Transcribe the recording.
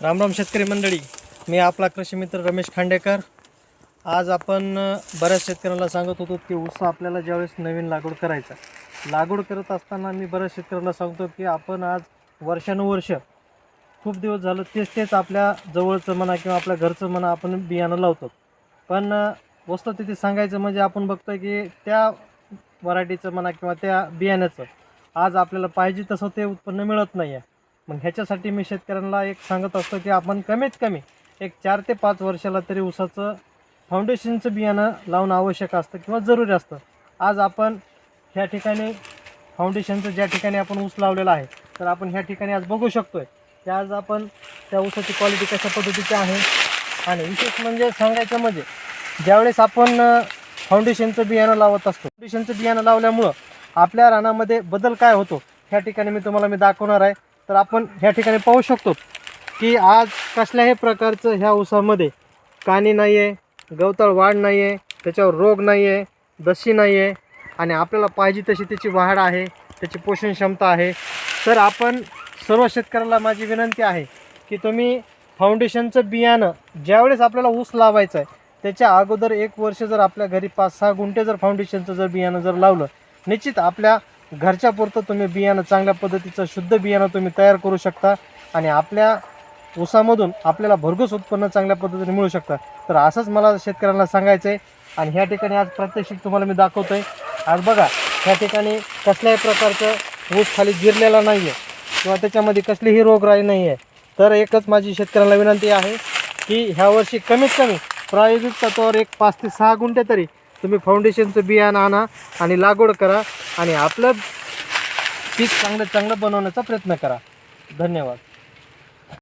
रामराम शेतकरी मंडळी, मी आपला कृषी मित्र रमेश खांडेकर। आज आपण बऱ्याच शेतकऱ्यांना सांगत होतो की ऊस आपल्याला ज्यावेळेस नवीन लागवड करत असताना मी बऱ्याच शेतकऱ्यांना सांगतो की आपण आज वर्षानुवर्ष खूप दिवस झालं तेच आपल्या जवळचं म्हणा किंवा आपल्या घरचं म्हणा आपण बियाणं लावतो, पण वस्तुस्थिती सांगायचं म्हणजे आपण बघतोय की त्या व्हरायटीचं म्हणा किंवा त्या बियाण्याचं आज आपल्याला पाहिजे तसं ते उत्पन्न मिळत नाही आहे। मग ह्याच्यासाठी मी शेतकऱ्यांना एक सांगत असतो की आपण कमीत कमी एक 4 ते 5 वर्षाला तरी ऊसाचं फाउंडेशनचं बियाणं लावणं आवश्यक असतं किंवा जरुरी असतं। आज आपण ह्या ठिकाणी फाउंडेशनचं ज्या ठिकाणी आपण ऊस लावलेला आहे, तर आपण ह्या ठिकाणी आज बघू शकतोय की आज आपण त्या ऊसाची क्वालिटी कशा पद्धतीची आहे। आणि विशेष म्हणजे सांगायचं म्हणजे ज्यावेळेस आपण फाउंडेशनचं बियाणं लावत असतो, फाउंडेशनचं बियाणं लावल्यामुळं आपल्या रानामध्ये बदल काय होतो ह्या ठिकाणी मी तुम्हाला दाखवणार आहे। तर आपण ह्या ठिकाणी पाहू शकतो की आज कसल्याही प्रकारचं ह्या ऊसामध्ये कानी नाही आहे, गवताळ वाढ नाही आहे, त्याच्यावर रोग नाही आहे, दशी नाही आहे आणि आपल्याला पाहिजे तशी त्याची वाढ आहे, त्याची पोषण क्षमता आहे। तर आपण सर्व शेतकऱ्याला माझी विनंती आहे की तुम्ही फाउंडेशनचं बियाणं ज्यावेळेस आपल्याला ऊस लावायचं आहे त्याच्या अगोदर 1 वर्ष जर आपल्या घरी 5-6 गुंठे जर फाउंडेशनचं जर बियाणं जर लावलं, निश्चित आपल्या घरच्या पुरतं तुम्ही बियाणं चांगल्या पद्धतीचं शुद्ध बियाणं तुम्ही तयार करू शकता आणि आपल्या ऊसामधून आपल्याला भरघोस उत्पन्न चांगल्या पद्धतीने मिळू शकतं। तर असंच मला शेतकऱ्यांना सांगायचं आहे आणि ह्या ठिकाणी आज प्रात्यक्षिक तुम्हाला मी दाखवतो आहे। आज बघा ह्या ठिकाणी कसल्याही प्रकारचं ऊस खाली गिरलेला नाही आहे किंवा त्याच्यामध्ये कसलीही रोगराई नाही आहे। तर एकच माझी शेतकऱ्यांना विनंती आहे की ह्या वर्षी कमीत कमी प्रायोगिक तत्वावर एक 5 ते 6 गुंठे तरी तुम्ही फाउंडेशनचं बियाणं आणा आणि लागवड करा आणि आपलं पीक चांगलं बनवण्याचा प्रयत्न करा। धन्यवाद।